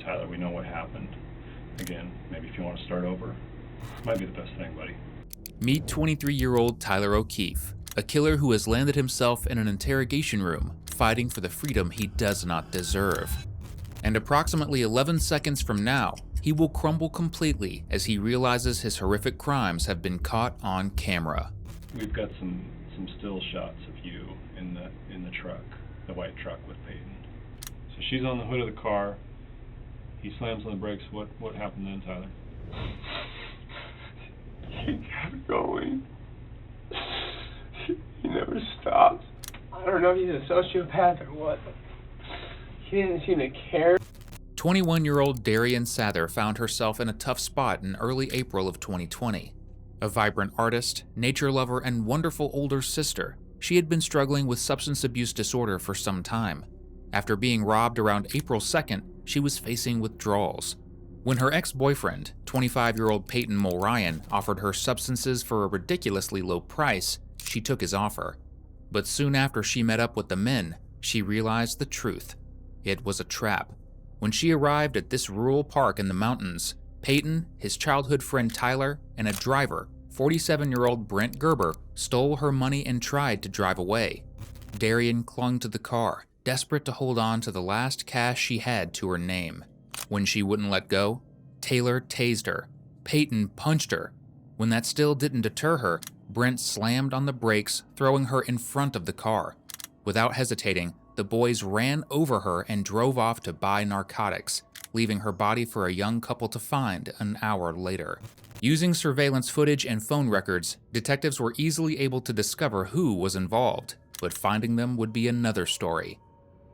Tyler, we know what happened. Again, maybe if you want to start over, might be the best thing, buddy. Meet 23-year-old Tyler O'Keefe, a killer who has landed himself in an interrogation room, fighting for the freedom he does not deserve. And approximately 11 seconds from now, he will crumble completely as he realizes his horrific crimes have been caught on camera. We've got some still shots of you in the truck, the white truck with Payton. So she's on the hood of the car. He slams on the brakes. What happened then, Tyler? He kept going. He never stopped. I don't know if he's a sociopath or what. He didn't seem to care. 21-year-old Darian Sather found herself in a tough spot in early April of 2020. A vibrant artist, nature lover, and wonderful older sister, she had been struggling with substance abuse disorder for some time. After being robbed around April 2nd, she was facing withdrawals. When her ex-boyfriend, 25-year-old Payton Mulryan, offered her substances for a ridiculously low price, she took his offer. But soon after she met up with the men, she realized the truth. It was a trap. When she arrived at this rural park in the mountains, Payton, his childhood friend Tyler, and a driver, 47-year-old Brent Gerber, stole her money and tried to drive away. Darian clung to the car, desperate to hold on to the last cash she had to her name. When she wouldn't let go, Taylor tased her. Payton punched her. When that still didn't deter her, Brent slammed on the brakes, throwing her in front of the car. Without hesitating, the boys ran over her and drove off to buy narcotics, leaving her body for a young couple to find an hour later. Using surveillance footage and phone records, detectives were easily able to discover who was involved, but finding them would be another story.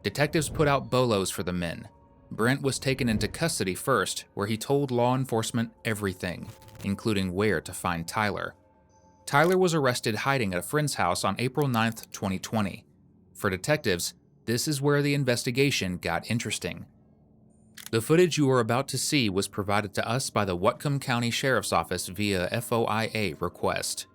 Detectives put out bolos for the men. Brent was taken into custody first, where he told law enforcement everything, including where to find Tyler. Tyler was arrested hiding at a friend's house on April 9th, 2020. For detectives, this is where the investigation got interesting. The footage you are about to see was provided to us by the Whatcom County Sheriff's Office via FOIA request.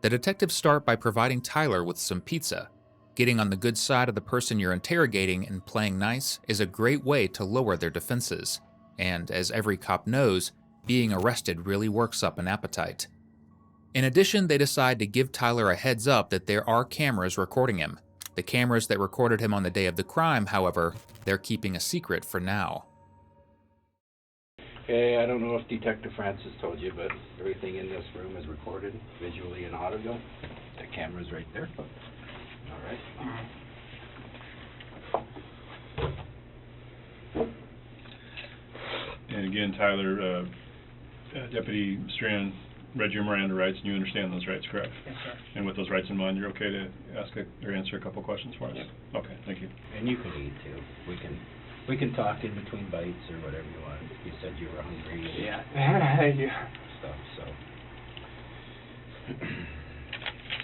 The detectives start by providing Tyler with some pizza. Getting on the good side of the person you're interrogating and playing nice is a great way to lower their defenses. And as every cop knows, being arrested really works up an appetite. In addition, they decide to give Tyler a heads up that there are cameras recording him. The cameras that recorded him on the day of the crime, however, they're keeping a secret for now. Okay, I don't know if Detective Francis told you, but everything in this room is recorded visually and audio. The camera's right there. All right. And again, Tyler, Deputy Strand read your Miranda rights, and you understand those rights, correct? Yes, sir. And with those rights in mind, you're okay to answer a couple questions for us? Yep. Okay, thank you. And you can eat too. We can talk in between bites or whatever you want. You said you were hungry. Yeah. Thank you. Stuff.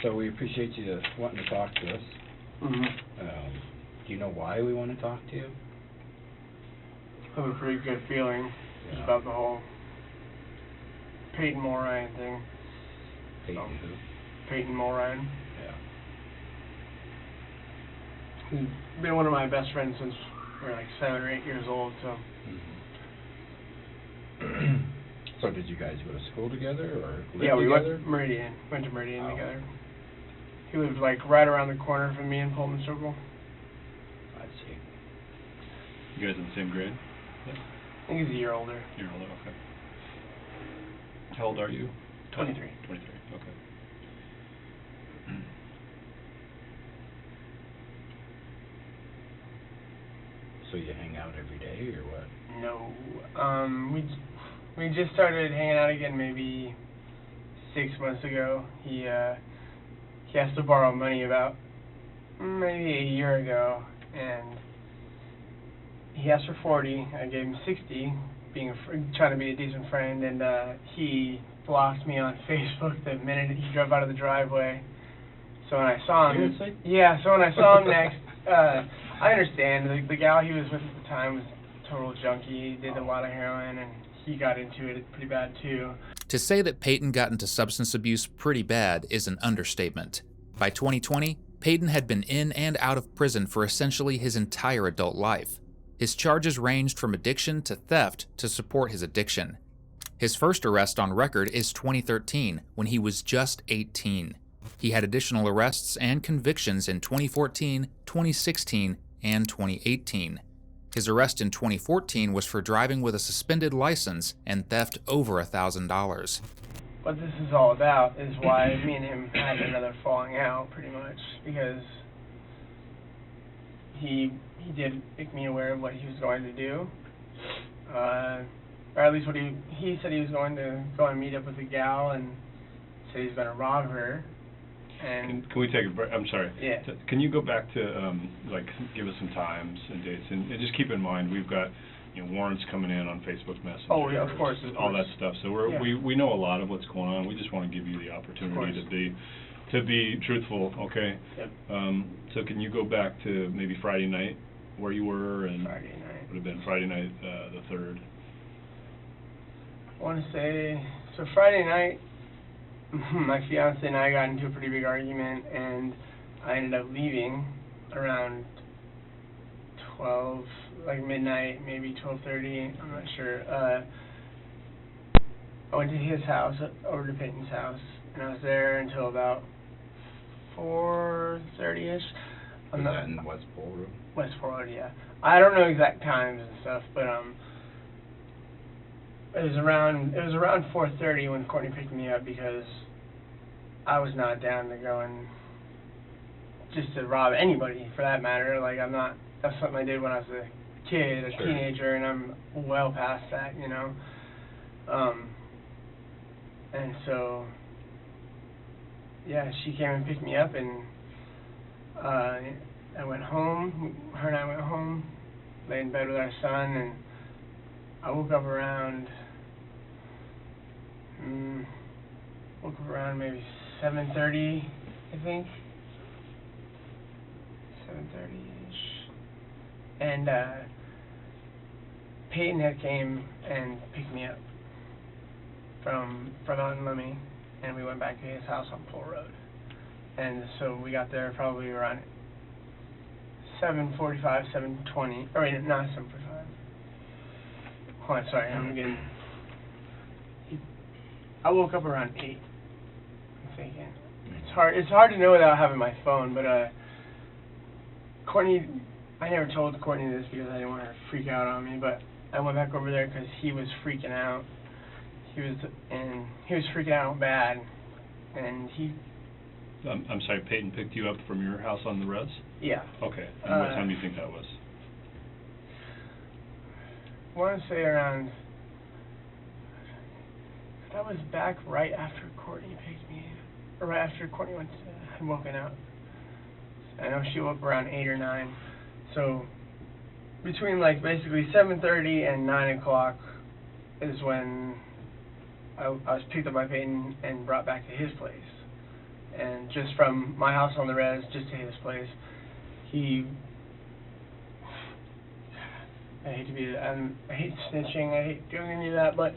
So we appreciate you wanting to talk to us. Mm-hmm. Do you know why we want to talk to you? I have a pretty good feeling Yeah. about the whole Payton Mulryan thing. Payton who? Payton Mulryan. Yeah. He's been one of my best friends since we were like 7 or 8 years old, so. Mm-hmm. So did you guys go to school together or live Yeah, we together? went to Meridian Oh. together. He lived like right around the corner from me in Pullman Circle. I see. You guys in the same grade? I think he's a year older. You're older, okay. How old are you? 23. 23, okay. So you hang out every day or what? No, we just started hanging out again maybe 6 months ago. He asked to borrow money about maybe a year ago, and he asked for 40. I gave him 60, trying to be a decent friend, and he blocked me on Facebook the minute he drove out of the driveway. So when I saw him, Seriously? yeah. So when I saw him next, I understand. The gal he was with at the time was a total junkie. He did a lot of heroin, and he got into it pretty bad too. To say that Payton got into substance abuse pretty bad is an understatement. By 2020, Payton had been in and out of prison for essentially his entire adult life. His charges ranged from addiction to theft to support his addiction. His first arrest on record is 2013, when he was just 18. He had additional arrests and convictions in 2014, 2016, and 2018. His arrest in 2014 was for driving with a suspended license and theft over $1,000. What this is all about is why me and him had another falling out, pretty much, because he did make me aware of what he was going to do, or at least what he said he was going to go and meet up with a gal and said he's going to rob her. And can we take a break? I'm sorry. Yeah. Can you go back to give us some times and dates, and just keep in mind we've got warrants coming in on Facebook Messenger. Oh yeah, of course. All that stuff. So we know a lot of what's going on. We just want to give you the opportunity to be truthful. Okay. Yep. So can you go back to maybe Friday night where you were? And Friday night. Would have been Friday night the 3rd. I want to say so. Friday night, my fiance and I got into a pretty big argument, and I ended up leaving around 12, like midnight, maybe 12:30. I'm not sure. I went to his house, over to Payton's house, and I was there until about 4:30ish. Was that in West Pole Road? West Pole Road, yeah. I don't know exact times and stuff, but it was around 4:30 when Courtney picked me up, because I was not down to go and just to rob anybody, for that matter. Like, that's something I did when I was a kid, a teenager, and I'm well past that, and so, yeah, she came and picked me up, and I went home. Her and I went home, lay in bed with our son, and I woke up around maybe 7:30, I think. 7:30-ish. And Payton had came and picked me up from out in Lemmy, and we went back to his house on Pole Road. And so we got there probably around 7:45, 7:20. Or wait, not 7:45. Hold on, sorry, I woke up around 8. I'm thinking. It's hard to know without having my phone, but Courtney, I never told Courtney this because I didn't want her to freak out on me, but I went back over there because he was freaking out. He was freaking out bad, and I'm sorry, Payton picked you up from your house on the res? Yeah. Okay. And what time do you think that was? I want to say around. That was back right after Courtney picked me, or right after Courtney had woken up. I know she woke around 8 or 9. So between basically 7:30 and 9 o'clock is when I was picked up by Payton and brought back to his place. And just from my house on the res, just to his place, I hate snitching, I hate doing any of that, but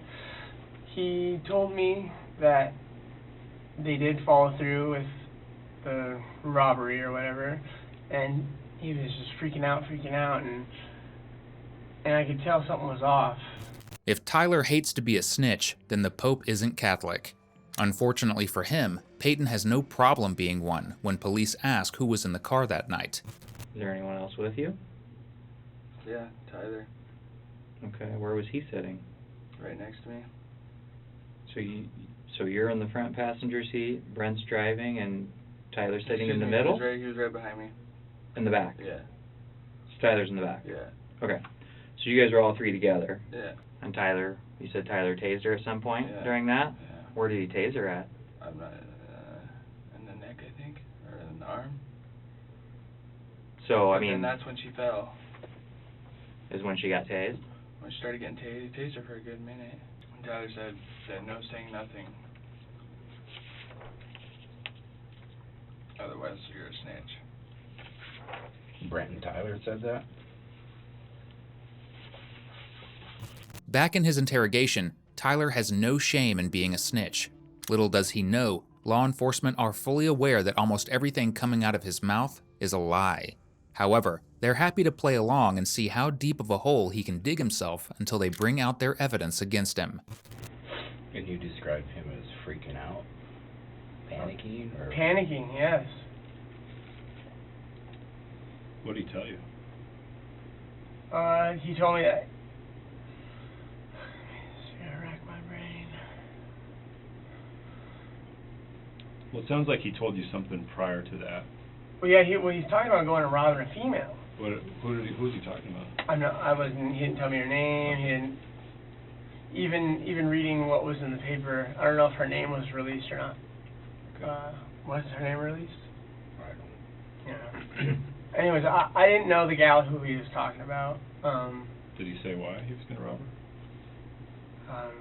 he told me that they did follow through with the robbery or whatever, and he was just freaking out, and I could tell something was off. If Tyler hates to be a snitch, then the Pope isn't Catholic. Unfortunately for him, Payton has no problem being one when police ask who was in the car that night. Is there anyone else with you? Yeah, Tyler. Okay, where was he sitting? Right next to me. So you're in the front passenger seat, Brent's driving, and Tyler's sitting in the middle? He was right behind me. In the back? Yeah. So Tyler's in the back? Yeah. Okay. So you guys are all three together? Yeah. And Tyler, you said Tyler tased her at some point during that? Yeah. Where did he tase her at? I'm not, in the neck, I think, or in the arm. So, And that's when she fell. Is when she got tased? When she started getting tased, he tased her for a good minute. And Tyler said no saying nothing. Otherwise, you're a snitch. Brent and Tyler said that? Back in his interrogation, Tyler has no shame in being a snitch. Little does he know, law enforcement are fully aware that almost everything coming out of his mouth is a lie. However, They're happy to play along and see how deep of a hole he can dig himself until they bring out their evidence against him. Can you describe him as freaking out? Panicking? Or Panicking, yes. What did he tell you? He told me that. I rack my brain. Well, it sounds like he told you something prior to that. Well, yeah, he's talking about going and robbing a female. Who was he talking about? He didn't tell me her name. He didn't, even reading what was in the paper, I don't know if her name was released or not. Okay. Was her name released? I don't Yeah. Anyways, I didn't know the gal who he was talking about. Did he say why he was going to rob her?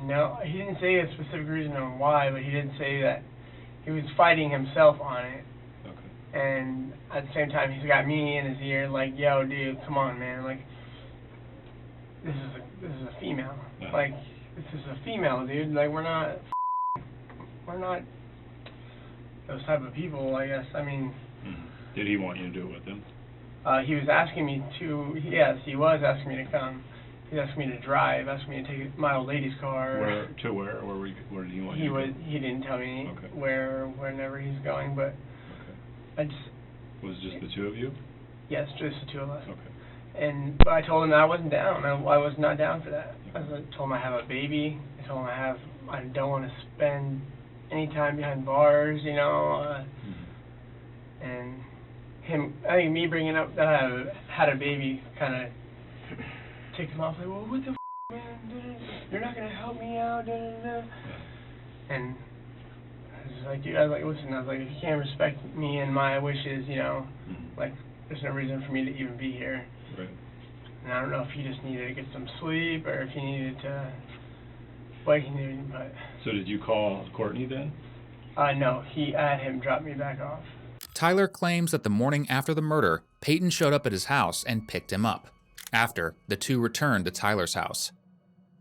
No, he didn't say a specific reason on why, but he did say that he was fighting himself on it. Okay. And at the same time, he's got me in his ear, like, yo, dude, come on, man, like, this is a female. Uh-huh. Like, this is a female, dude. Like, we're not those type of people, I guess. I mean... Mm-hmm. Did he want you to do it with him? He was asking me to, yes, he was asking me to come. He was asking me to drive, asking me to take my old lady's car. Where did he want you to go? He didn't tell me Okay. whenever he's going, but Okay. Was it just the two of you? Yes, just the two of us. Okay. But I told him that I wasn't down. I was not down for that. I told him I have a baby. I told him I don't want to spend any time behind bars, you know. And I think me bringing up that I had a baby kind of ticked him off. Like, well, what the man? You're not gonna help me out, And I was like, listen, if you can't respect me and my wishes, you know, like, there's no reason for me to even be here. Right. And I don't know if he just needed to get some sleep or if he needed to, what he needed, but... So did you call Courtney then? No, I had him drop me back off. Tyler claims that the morning after the murder, Payton showed up at his house and picked him up. After, the two returned to Tyler's house,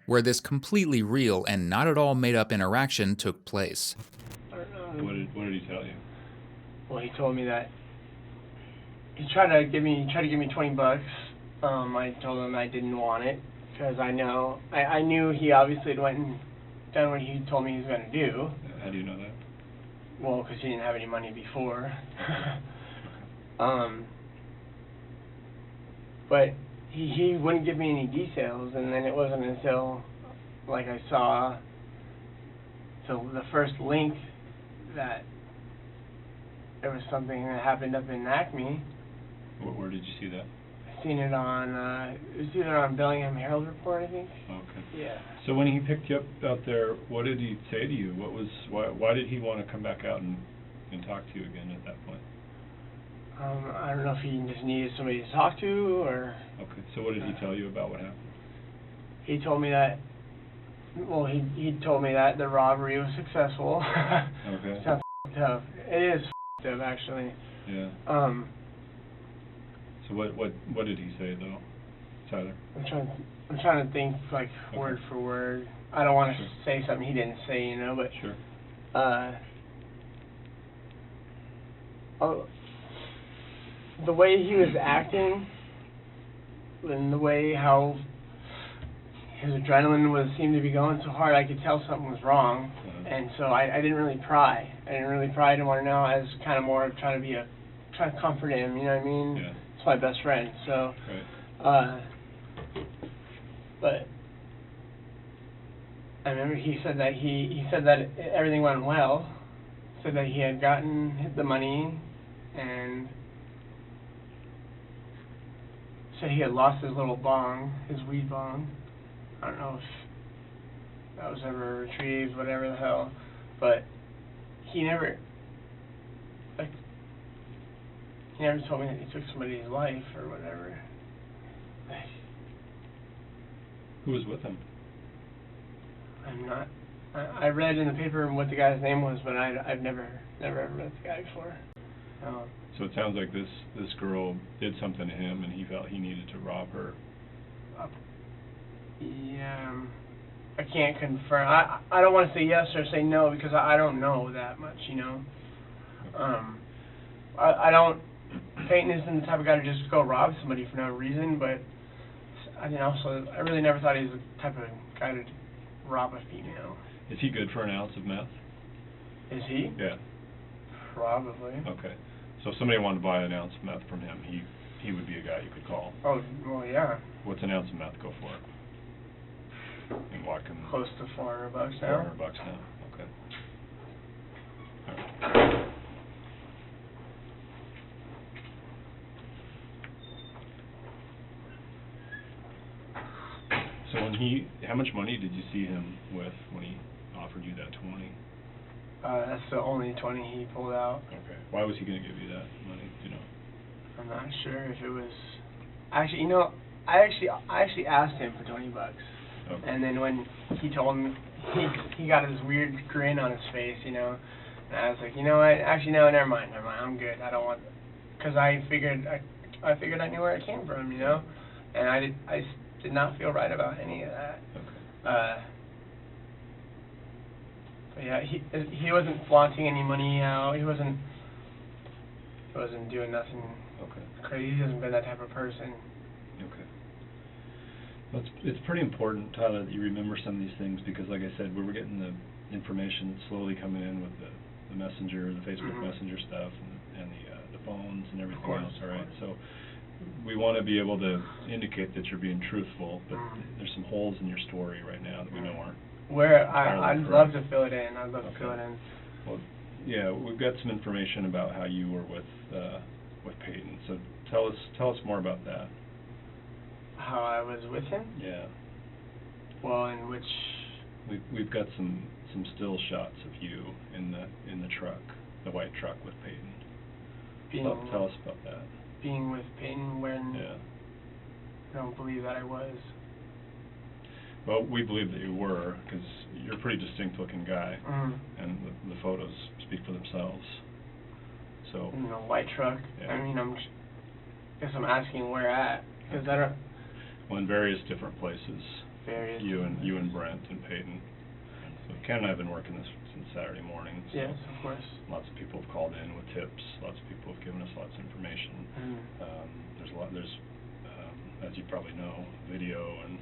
where this completely real and not at all made-up interaction took place. I don't know. What did he tell you? Well, he told me that he tried to give me $20. I told him I didn't want it because I knew he obviously had went and done what he told me he was going to do. How do you know that? Well, because he didn't have any money before. But he wouldn't give me any details, and then it wasn't until, like, I saw the first link that there was something that happened up in Acme. Where did you see that? I seen it on, it was either on Bellingham Herald Report, I think. Okay. Yeah. So when he picked you up out there, what did he say to you? Why did he want to come back out and talk to you again at that point? I don't know if he just needed somebody to talk to, or... Okay, so what did he tell you about what happened? He told me that, well, he told me that the robbery was successful. Okay. Sounds tough. It is up, actually. Yeah. So what did he say though, Tyler? I'm trying to think, like, word for word. I don't want to say something he didn't say, you know, but Sure. The way he was acting and the way how his adrenaline seemed to be going so hard, I could tell something was wrong. And so I didn't really pry. I didn't want to know. I was kind of more of trying to comfort him, you know what I mean? Yeah. It's my best friend, so. Right. But I remember he said that everything went well. Said that he had gotten the money and said he had lost his little bong, his weed bong. I don't know if that was ever retrieved, whatever the hell. But he never told me that he took somebody's life or whatever. Who was with him? I read in the paper what the guy's name was, but I've never ever met the guy before. No. So it sounds like this girl did something to him, and he felt he needed to rob her. Yeah, I can't confirm. I don't want to say yes or say no because I don't know that much, you know. I don't. Payton isn't the type of guy to just go rob somebody for no reason, but I really never thought he was the type of guy to rob a female. Is he good for an ounce of meth? Is he? Yeah. Probably. Okay. So if somebody wanted to buy an ounce of meth from him, he would be a guy you could call. Oh, well, yeah. What's an ounce of meth go for? And what can... Close to $400 now. $400 now. Okay. All right. So how much money did you see him with when he offered you that 20? That's the only 20 he pulled out. Okay. Why was he going to give you that money? Do you know? I'm not sure if it was. Actually, I actually asked him for $20. Okay. And then when he told me, he got this weird grin on his face, And I was like, you know what? Actually, no, never mind. I'm good. I don't want, because I figured I knew where it came from, And I did not feel right about any of that. Okay. But yeah, he wasn't flaunting any money out. He wasn't doing nothing crazy. He hasn't been that type of person. Okay. Well, it's pretty important, Tyler, that you remember some of these things because, like I said, we were getting the information slowly coming in with the messenger, the Facebook Messenger stuff, and the phones and everything else. All right. So we want to be able to indicate that you're being truthful, but there's some holes in your story right now that we know aren't. I'd love to fill it in. I'd love to fill it in. Well, yeah, we've got some information about how you were with Payton. So tell us more about that. How I was with him? Yeah. Well, in which? We've got some still shots of you in the truck, the white truck with Payton. Tell us about that. Being with Payton when? Yeah. I don't believe that I was. Well, we believe that you were, because you're a pretty distinct-looking guy, and the photos speak for themselves. So. In the white truck. Yeah. I mean, guess I'm asking where at, because I don't. Well, in various different places. Various. You and Brent and Payton. So Ken and I have been working this since Saturday morning. So yes, of course. Lots of people have called in with tips. Lots of people have given us lots of information. There's as you probably know, video and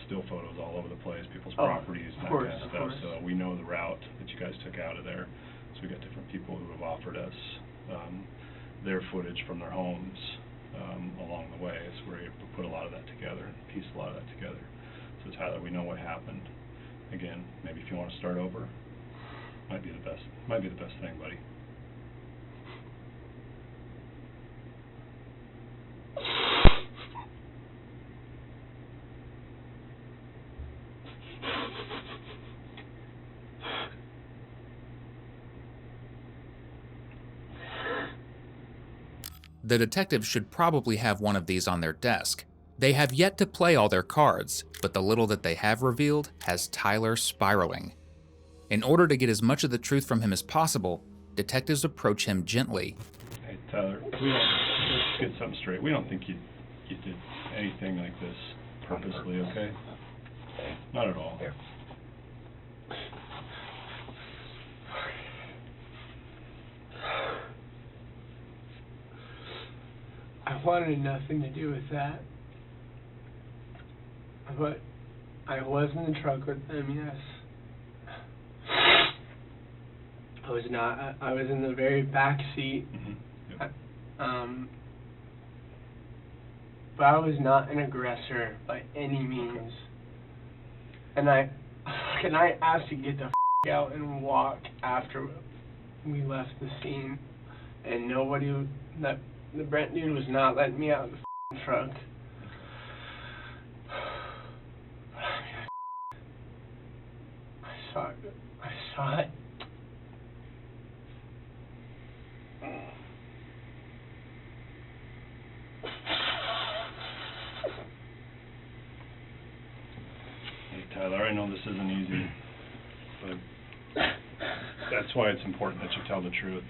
still photos all over the place, people's properties, and that kind of stuff. So we know the route that you guys took out of there. So we got different people who have offered us their footage from their homes along the way. So we're able to put a lot of that together and piece a lot of that together. So Tyler, we know what happened. Again, maybe if you want to start over, might be the best thing, buddy. The detectives should probably have one of these on their desk. They have yet to play all their cards, but the little that they have revealed has Tyler spiraling. In order to get as much of the truth from him as possible, detectives approach him gently. Hey, Tyler, let's get something straight. We don't think you did anything like this purposely, okay? Not at all. Here. I wanted nothing to do with that. But I was in the truck with them, yes. I was not. I was in the very back seat. Yep. But I was not an aggressor by any means. And I asked to get the f*** out and walk after we left the scene. And the Brent dude was not letting me out of the f***ing truck. I saw it. Hey, Tyler, I know this isn't easy, but that's why it's important that you tell the truth.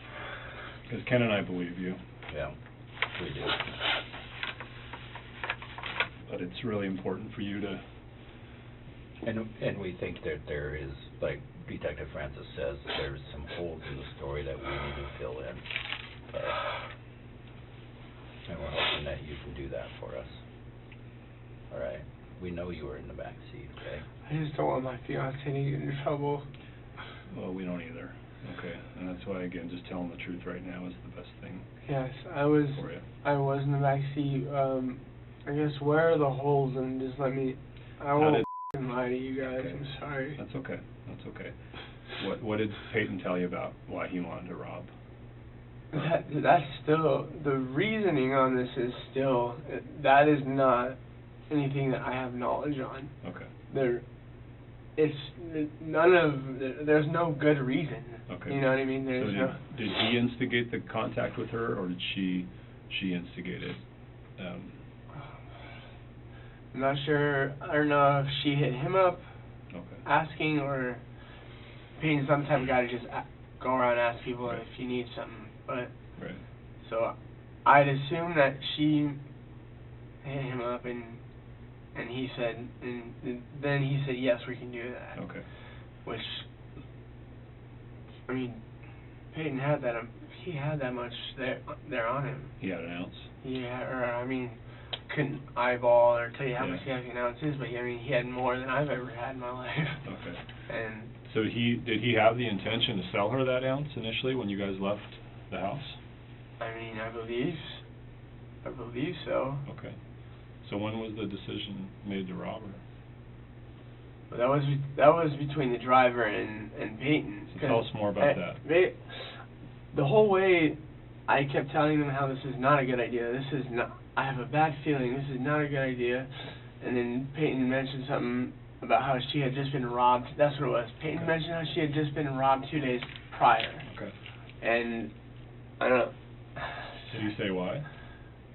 Because Ken and I believe you. Yeah, we do. But it's really important for you to... And we think that there is, like Detective Francis says, that there's some holes in the story that we need to fill in. And we're hoping that you can do that for us. All right. We know you were in the back seat, okay? I just don't want my fiance to get in trouble. Well, we don't either. Okay, and that's why, again, just telling the truth right now is the best thing Yes, I was for you. in the back seat. I guess where are the holes, and just let me. I won't lie to you guys. Okay. I'm sorry. That's okay. That's okay. What did Payton tell you about why he wanted to rob? That's still the reasoning on this is still that is not anything that I have knowledge on. Okay. There's no good reason. Okay. You know what I mean? There's so did he instigate the contact with her, or did she instigate it? I'm not sure. I don't know if she hit him up Okay. asking, or Payton's some type of guy to just go around and ask people Right. if you need something. But Right. so I'd assume that she hit him up and he said, and then he said, yes, we can do that. Okay. Which, I mean, Payton had that. He had that much there on him. He had an ounce. Yeah, or I mean, couldn't eyeball or tell you how Yeah. much he has an ounce is, but I mean, he had more than I've ever had in my life. Okay. And So did he have the intention to sell her that ounce initially when you guys left the house? I mean, I believe so. Okay. So when was the decision made to rob her? But that was between the driver and Payton. So tell us more about that. The whole way, I kept telling them how this is not a good idea. This is not. I have a bad feeling. This is not a good idea. And then Payton mentioned something about how she had just been robbed. That's what it was. Payton mentioned how she had just been robbed 2 days prior. Okay. And I don't. Did he say why?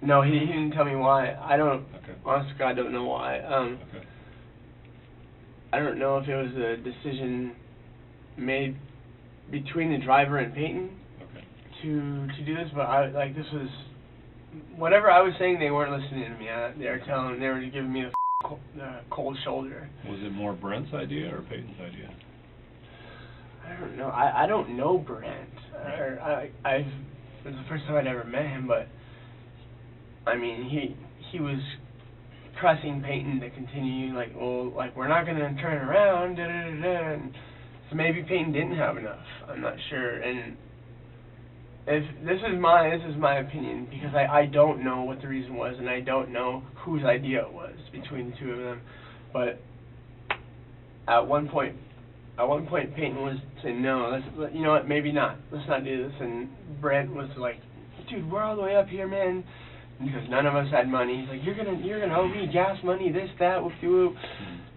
No, he didn't tell me why. I don't. Okay. Honest to God, I don't know why. Okay. I don't know if it was a decision made between the driver and Payton Okay. to do this, but this was whatever I was saying. They weren't listening to me. They were giving me the cold shoulder. Was it more Brent's idea or Payton's idea? I don't know. I don't know Brent. Right. It was the first time I'd ever met him, but I mean, he was pressing Payton to continue, we're not going to turn around, and so maybe Payton didn't have enough. I'm not sure, and if this is my opinion, because I don't know what the reason was, and I don't know whose idea it was between the two of them, but at one point Payton was saying, no, you know what, maybe not, let's not do this, and Brent was like, dude, we're all the way up here, man. Because none of us had money. He's like, you're gonna owe me gas money, this, that, whoop-de-whoop.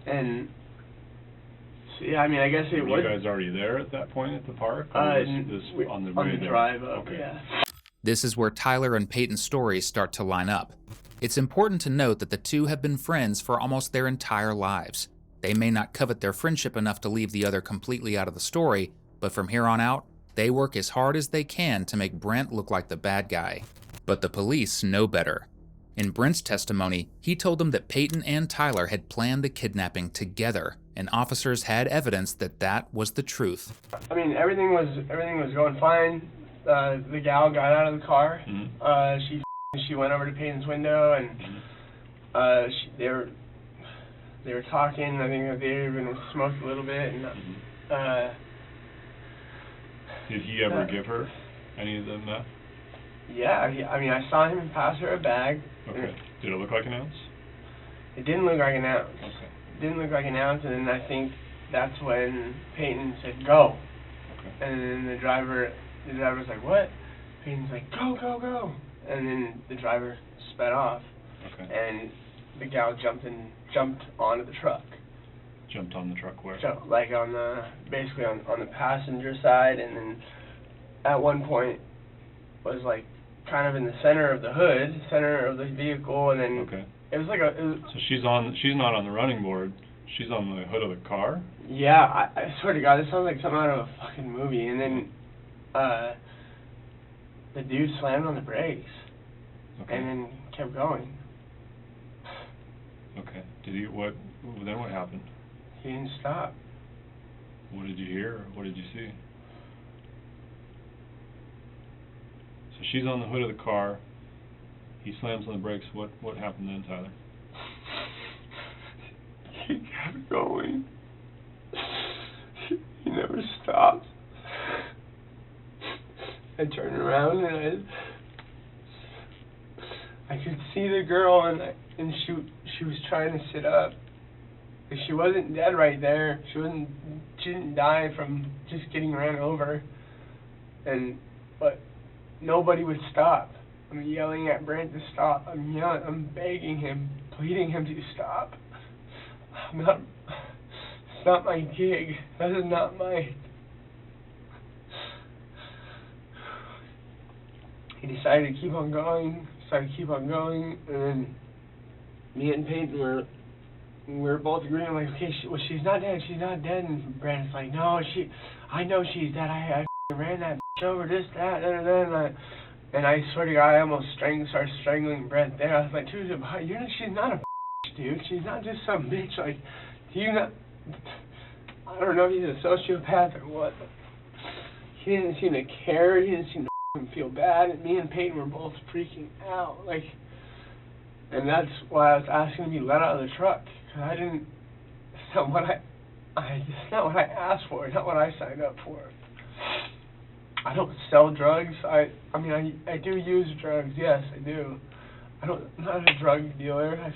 And so, yeah, I mean, I guess it Were was. you guys already there at that point at the park? Or was this on the way there? Drive up, Okay. yeah. This is where Tyler and Payton's stories start to line up. It's important to note that the two have been friends for almost their entire lives. They may not covet their friendship enough to leave the other completely out of the story, but from here on out, they work as hard as they can to make Brent look like the bad guy. But the police know better. In Brent's testimony, he told them that Payton and Tyler had planned the kidnapping together, and officers had evidence that that was the truth. I mean, everything was going fine. The gal got out of the car. Mm-hmm. She went over to Payton's window, and they were talking. I think that they even smoked a little bit. And did he ever give her any of the meth? yeah, I mean, I saw him pass her a bag. Okay. Did it look like an ounce? It didn't look like an ounce. Okay. It didn't look like an ounce, and then I think that's when Payton said, go. Okay. And then the driver was like, what? Payton's like, go, go, go. And then the driver sped off. Okay. And the gal jumped onto the truck. Jumped on the truck where? So, like basically on the passenger side, and then at one point was like kind of in the center of the hood, center of the vehicle, and then Okay. it was like So she's not on the running board. She's on the hood of the car? yeah, I swear to God, this sounds like something out of a fucking movie. And then the dude slammed on the brakes. Okay. And then kept going. Okay. Then what happened? He didn't stop. What did you hear? What did you see? So she's on the hood of the car. He slams on the brakes. What happened then, Tyler? He kept going. He never stopped. I turned around and I could see the girl, and she was trying to sit up. Like, she wasn't dead right there. She didn't die from just getting ran over. But nobody would stop. I'm yelling at Brent to stop. I'm begging him, pleading him to stop. It's not my gig. That is not my... He decided to keep on going, and then me and Payton were both agreeing, like, okay, she's not dead, and Brandon's like, no, I know she's dead, I ran that bitch over, this, that, and I swear to God, I almost started strangling Brent there. I was like, dude, she's not a bitch, dude, she's not just some bitch, like, do you not, I don't know if he's a sociopath or what, but he didn't seem to care, he didn't seem to feel bad, and me and Payton were both freaking out, like, and that's why I was asking to be let out of the truck, because it's not what I asked for, it's not what I signed up for. I don't sell drugs, I do use drugs, yes, I do. I'm not a drug dealer,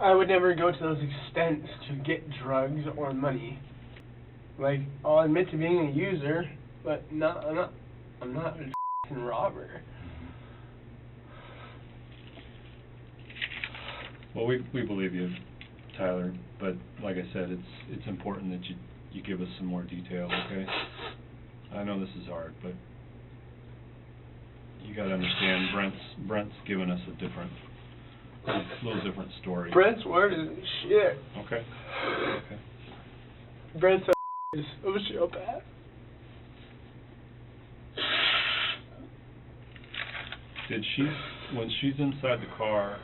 I would never go to those extents to get drugs or money. Like, I'll admit to being a user, but I'm not a f***ing robber. Well, we believe you, Tyler, but like I said, it's important that you give us some more detail, okay? I know this is hard, but you gotta understand, Brent's given us a little different story. Brent's word is shit. Okay. Brent's a sociopath. When she's inside the car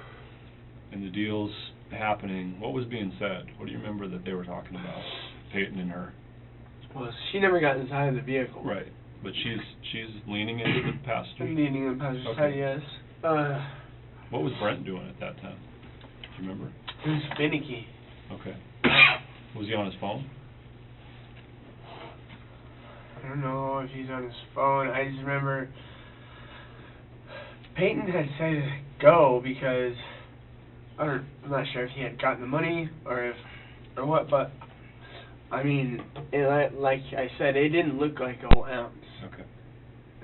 and the deal's happening, what was being said? What do you remember that they were talking about, Payton and her? Well, she never got inside of the vehicle. Right, but she's leaning into the passenger. Leaning in the passenger side, yes. What was Brent doing at that time? Do you remember? He was finicky. Okay. Was he on his phone? I don't know if he's on his phone. I just remember Payton had said go because I'm not sure if he had gotten the money or what, but I mean, like I said, it didn't look like a whole ounce. Okay.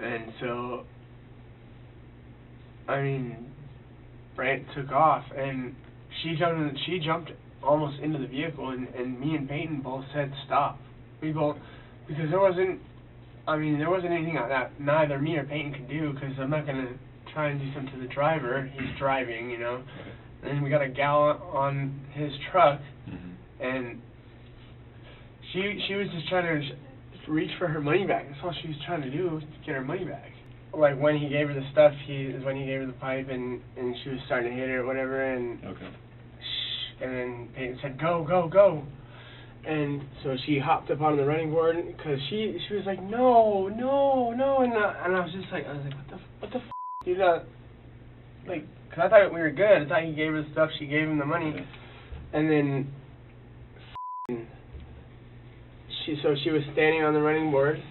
And so, I mean, Brent took off, and she jumped almost into the vehicle, and me and Payton both said stop. We both, because there wasn't anything that neither me or Payton could do, because I'm not going to try and do something to the driver. He's driving, you know. Okay. And then we got a gal on his truck, and she was just trying to reach for her money back. That's all she was trying to do, was to get her money back. Like, when he gave her the stuff, when he gave her the pipe, and she was starting to hit her or whatever, and okay. And then Payton said, go, go, go. And so she hopped up on the running board, because she was like, no, no, no, and I was just like, what the f***, dude, like, because I thought we were good. I thought he gave her the stuff, she gave him the money, and then she was standing on the running board,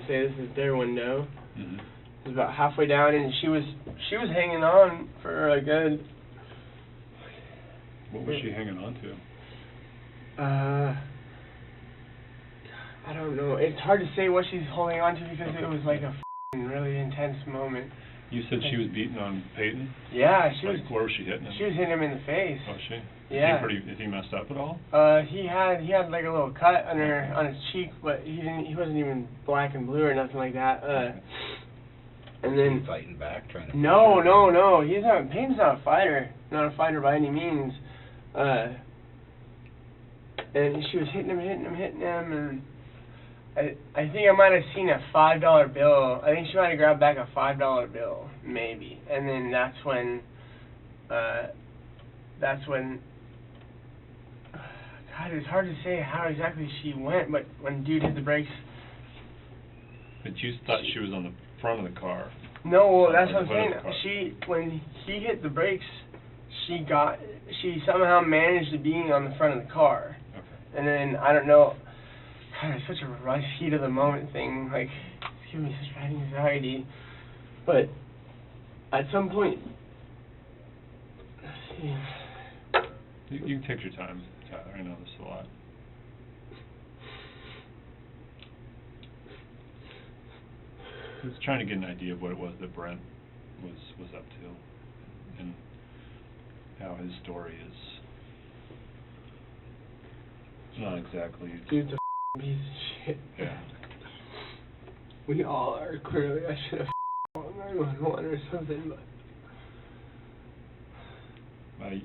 say this is their window, it was about halfway down, and she was hanging on for a good... What was she hanging on to? I don't know. It's hard to say what she's holding on to because it was like a really intense moment. You said she was beating on Payton? Yeah, she was. Where was she hitting him? She was hitting him in the face. Oh, she? Yeah. Is he messed up at all? He had like a little cut on his cheek, but he wasn't even black and blue or nothing like that. And then fighting back, trying to. No. Payton's not a fighter. Not a fighter by any means. And she was hitting him, and I think I might have seen a $5 bill. I think she might have grabbed back a $5 bill, maybe. And then that's when, God, it's hard to say how exactly she went, but when dude hit the brakes. But you thought she was on the front of the car. No, well, that's Or what I'm the hood saying. of the car. When he hit the brakes, she somehow managed to be on the front of the car. Okay. And then, I don't know, God, it's such a rush, heat of the moment thing, like, it's giving me such bad anxiety. But, at some point, You can take your time, Tyler. I know this is a lot. I was trying to get an idea of what it was that Brent was up to, and how his story is not exactly. Dude's a piece of shit. Yeah. We all are, clearly. I should have called 911 or something, but...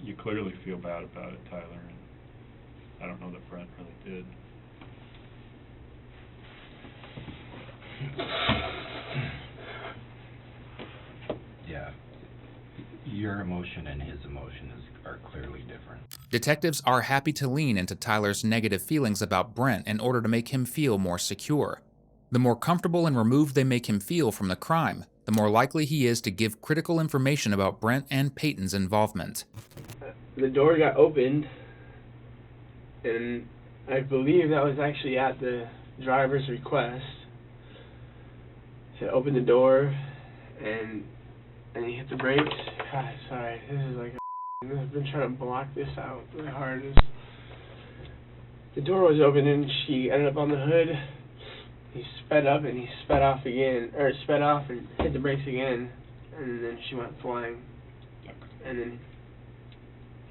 You clearly feel bad about it, Tyler, and I don't know that Brent really did. Yeah. Your emotion and his emotion are clearly different. Detectives are happy to lean into Tyler's negative feelings about Brent in order to make him feel more secure. The more comfortable and removed they make him feel from the crime, the more likely he is to give critical information about Brent and Payton's involvement. The door got opened, and I believe that was actually at the driver's request. To open the door, and he hit the brakes. God, sorry, this is like I've been trying to block this out really hard. The door was open, and she ended up on the hood. He sped up, and he sped off again, or sped off and hit the brakes again, and then she went flying, and then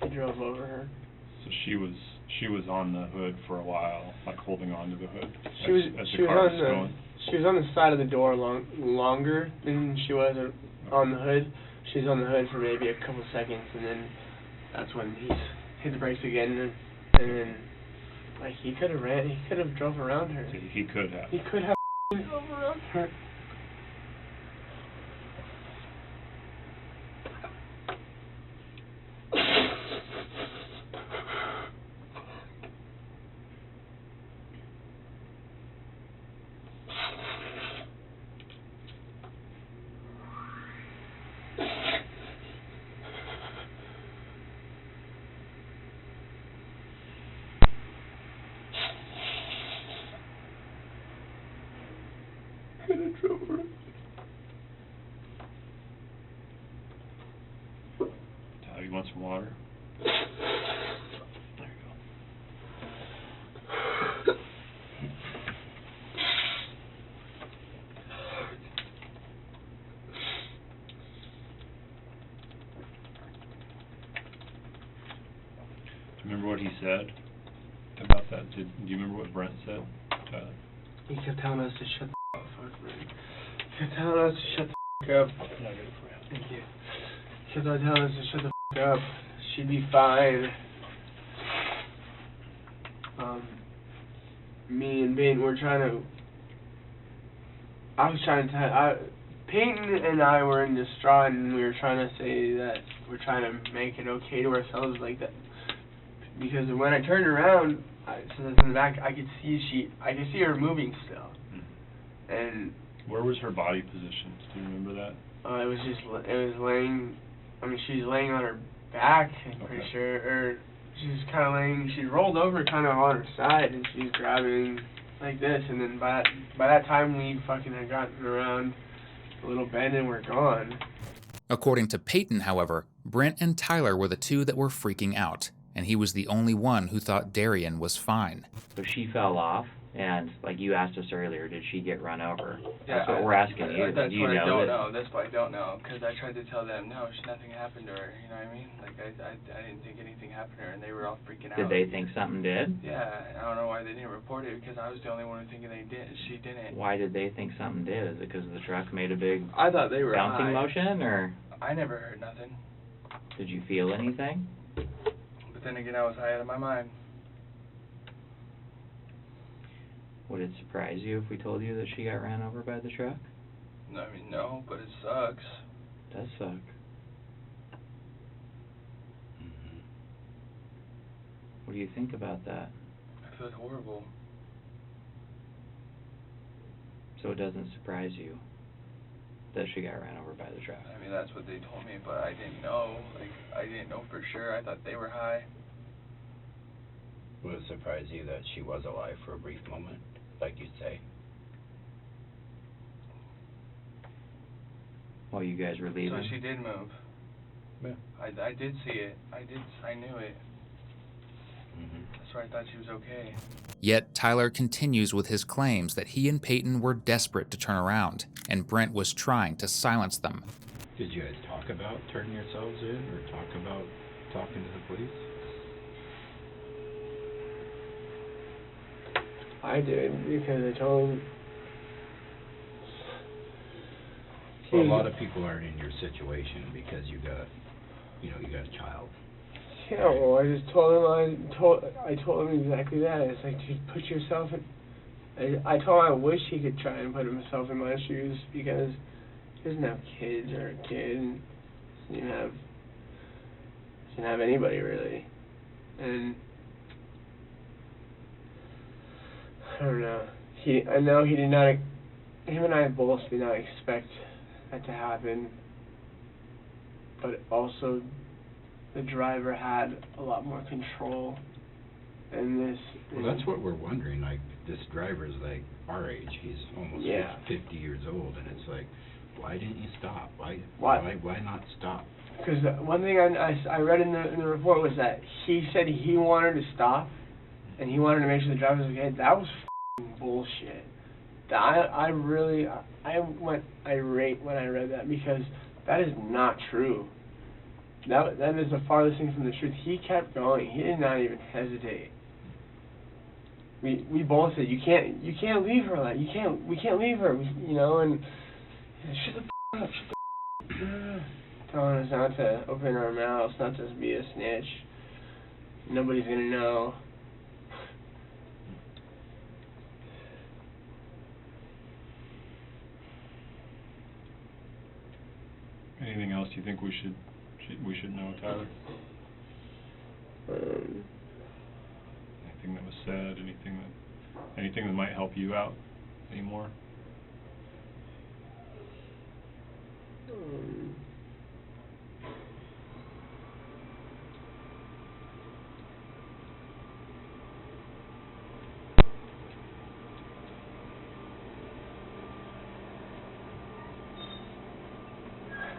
he drove over her. So she was on the hood for a while, like holding on to the hood. She was going. She was on the side of the door longer than she was on the hood. She was on the hood for maybe a couple seconds, and then that's when he hit the brakes again, and then like he could have drove around her. He could have. He could have drove around her. Tyler, you want some water? There you go. Do you remember what he said about that? Do you remember what Brent said, Tyler? He kept telling us to shut the fuck up. He kept telling us to shut the fuck up. I'll get it for you. Thank you. He kept on telling us to shut the fuck up. She'd be fine. Me and Payton were trying to... Payton and I were in distraught, and we were trying to say that we're trying to make it okay to ourselves like that. Because when I turned around, so that's in the back, I could see her moving still. And where was her body positioned? Do you remember that? it was laying. I mean, she's laying on her back. I'm pretty sure, or she's kind of laying. She rolled over, kind of on her side, and she's grabbing like this. And then by that time, we fucking had gotten around a little bend and we're gone. According to Payton, however, Brent and Tyler were the two that were freaking out, and he was the only one who thought Darian was fine. So she fell off, and like you asked us earlier, did she get run over? Yeah, That's what we're asking you. That's Do you what I know don't that? know. That's what I don't know, because I tried to tell them, no, nothing happened to her. You know what I mean? Like I didn't think anything happened to her, and they were all freaking out. Did they think something did? Yeah, I don't know why they didn't report it, because I was the only one thinking she didn't. Why did they think something did? Is it because the truck made a big I thought they were bouncing high. motion, or I never heard nothing. did you feel anything? But then again, I was high out of my mind. Would it surprise you if we told you that she got ran over by the truck? I mean, no, but it sucks. It does suck. Mm-hmm. What do you think about that? I feel horrible. So it doesn't surprise you? that she got ran over by the truck. I mean, that's what they told me, but I didn't know. Like, I didn't know for sure. I thought they were high. Would it surprise you that she was alive for a brief moment, like you say? While you guys were leaving. So she did move. Yeah. I did see it. I knew it. Mm-hmm. That's why I thought she was okay. Yet Tyler continues with his claims that he and Payton were desperate to turn around, and Brent was trying to silence them. Did you guys talk about turning yourselves in, or talk about talking to the police? I did, because I told him. Well, a lot of people aren't in your situation because you got a child. Yeah, well, I just told him, I told him exactly that. It's like, dude, put yourself in, I told him I wish he could try and put himself in my shoes, because he doesn't have kids or a kid, and he doesn't have anybody really, and I don't know. I know he did not, him and I both did not expect that to happen, but also the driver had a lot more control in this. Well, that's what we're wondering. Like, this driver's like our age. He's almost 50 years old, and it's like, why didn't you stop? Why not stop? Because one thing I read in the report was that he said he wanted to stop, and he wanted to make sure the driver was okay. That was f***ing bullshit. I went irate when I read that, because that is not true. That is the farthest thing from the truth. He kept going. He did not even hesitate. We both said, you can't leave her like, we can't leave her, you know, and shut the f*** up, shut the f*** up. Telling us not to open our mouths, not to be a snitch. Nobody's gonna know. Anything else you think we should know, Tyler? Anything that was said, anything that might help you out anymore?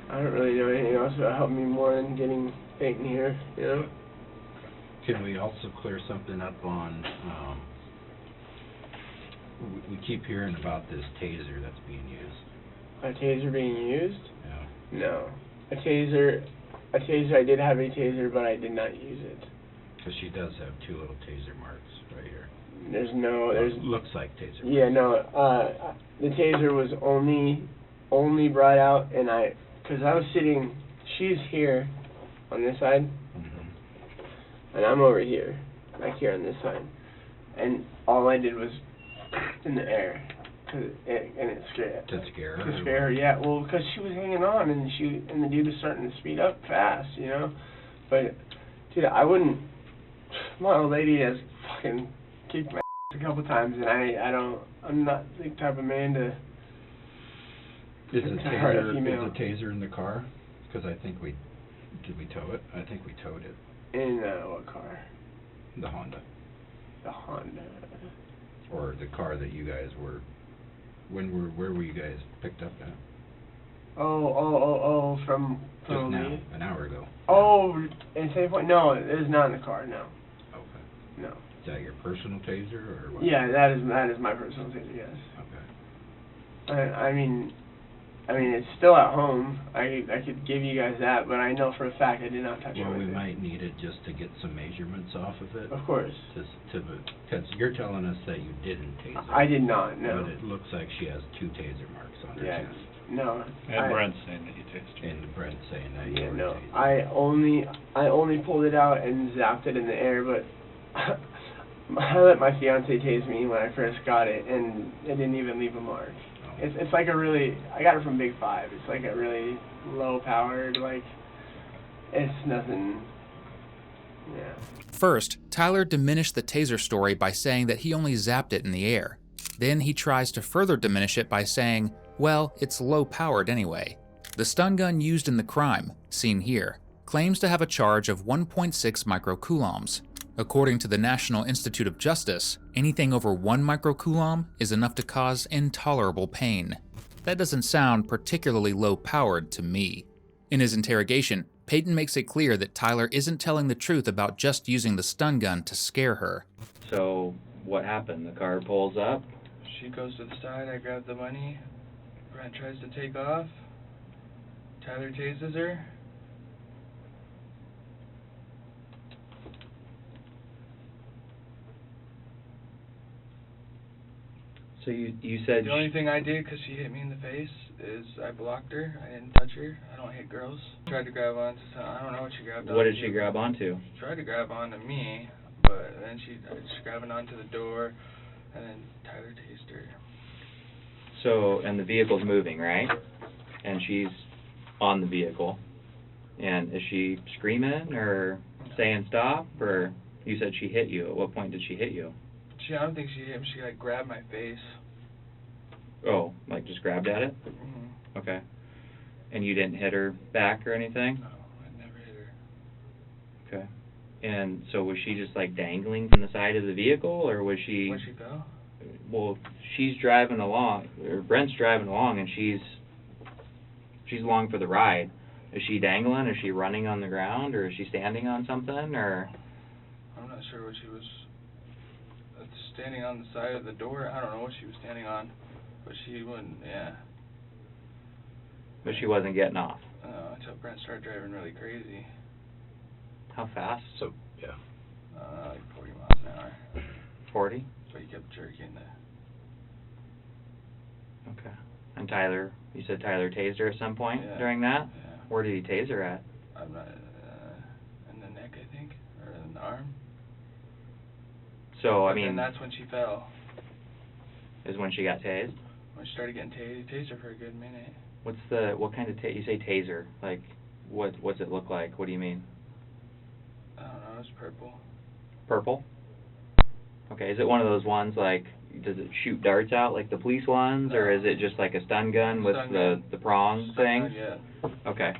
I don't really know anything else that will help me more than getting Payton here, you know? Can we also clear something up on, we keep hearing about this taser that's being used. A taser being used? Yeah. No. A taser, I did have a taser, but I did not use it. Because she does have two little taser marks right here. Looks like taser marks. Yeah, no, the taser was only brought out, and because I was sitting, she's here on this side, Mm-hmm. and I'm over here, back here on this side, and all I did was in the air, and it scared. To scare her? To scare her, yeah. Well, because she was hanging on, and the dude was starting to speed up fast, you know. But dude, I wouldn't. My old lady has fucking kicked my ass a couple times, and I'm not the type of man to. Is the taser in the car? Because did we tow it? I think we towed it. In what car? The Honda. The Honda. Or the car that you guys were, where were you guys picked up at? From Just now, me? an hour ago. Oh, in Save Point? No, it is not in the car, no. Okay. No. Is that your personal taser, or what? Yeah, that is my personal taser, yes. Okay. I mean, it's still at home. I could give you guys that, but I know for a fact I did not touch it. Well, we might need it just to get some measurements off of it. Of course. Because you're telling us that you didn't taser. I did not, no. But it looks like she has two taser marks on her chest. No. And Brent's saying that you tased her. And Brent's saying that you were no. tasered. I only pulled it out and zapped it in the air, but I let my fiance tase me when I first got it, and it didn't even leave a mark. It's like I got it from Big 5. It's like a really low powered, like, it's nothing, yeah. First, Tyler diminished the taser story by saying that he only zapped it in the air. Then he tries to further diminish it by saying Well, it's low-powered anyway. The stun gun used in the crime, seen here, claims to have a charge of 1.6 microcoulombs. According to the National Institute of Justice, anything over 1 microcoulomb is enough to cause intolerable pain. That doesn't sound particularly low-powered to me. In his interrogation, Payton makes it clear that Tyler isn't telling the truth about just using the stun gun to scare her. So, what happened? The car pulls up? She goes to the side, I grab the money. Brent tries to take off. Tyler tases her. So you said... The only thing I did, because she hit me in the face, is I blocked her. I didn't touch her. I don't hit girls. Tried to grab onto something. I don't know what she grabbed onto. What did she grab onto? She tried to grab onto me, but then she's grabbing onto the door, and then Tyler tased her. So, and the vehicle's moving, right? And she's on the vehicle. And is she screaming or saying stop? Or you said she hit you. At what point did she hit you? I don't think she hit me. She, like, grabbed my face. Oh, like just grabbed at it? Mm-hmm. Okay. And you didn't hit her back or anything? No, I never hit her. Okay. And so was she just like dangling from the side of the vehicle, or was she... Where'd she go? Well, she's driving along, or Brent's driving along, and she's along for the ride. Is she dangling? Is she running on the ground, or is she standing on something, or... I'm not sure what she was... standing on the side of the door. I don't know what she was standing on, but she wouldn't, yeah. But she wasn't getting off? Until Brent started driving really crazy. How fast? So, yeah. Like 40 miles an hour. 40? So he kept jerking the... Okay. And Tyler, you said Tyler tased her at some point during that? Yeah. Where did he tase her at? I'm not, in the neck, I think, or in the arm. So, but I mean... And that's when she fell. Is when she got tased? When she started getting tased her for a good minute. What kind of you say taser? Like, what's it look like? What do you mean? I don't know, it's purple. Purple? Okay, is it one of those ones like, does it shoot darts out like the police ones, or is it just like a stun gun with the prong thing? Yeah. Okay.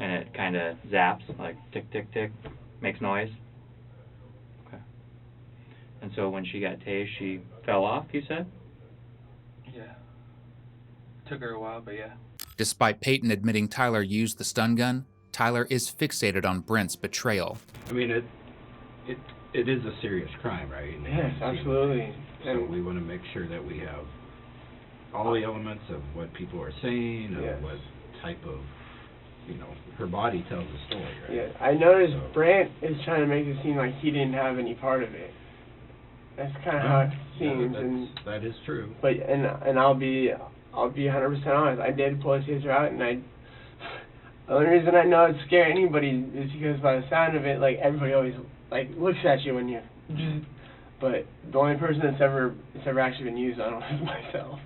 And it kind of zaps, like tick, tick, tick, makes noise? Okay. And so when she got tased, she fell off, you said? Yeah. Took her a while, but yeah. Despite Payton admitting Tyler used the stun gun, Tyler is fixated on Brent's betrayal. I mean, it is a serious crime, right? And yes, absolutely. So we want to make sure that we have all the elements of what people are saying, of what type of, her body tells a story, right? Yeah, I noticed Brent is trying to make it seem like he didn't have any part of it. That's kind of how it seems, that is true. But I'll be 100% honest. I did pull a taser out, and the only reason I know it'd scare anybody is because by the sound of it, like everybody always looks at you when you. But the only person it's ever actually been used on is myself.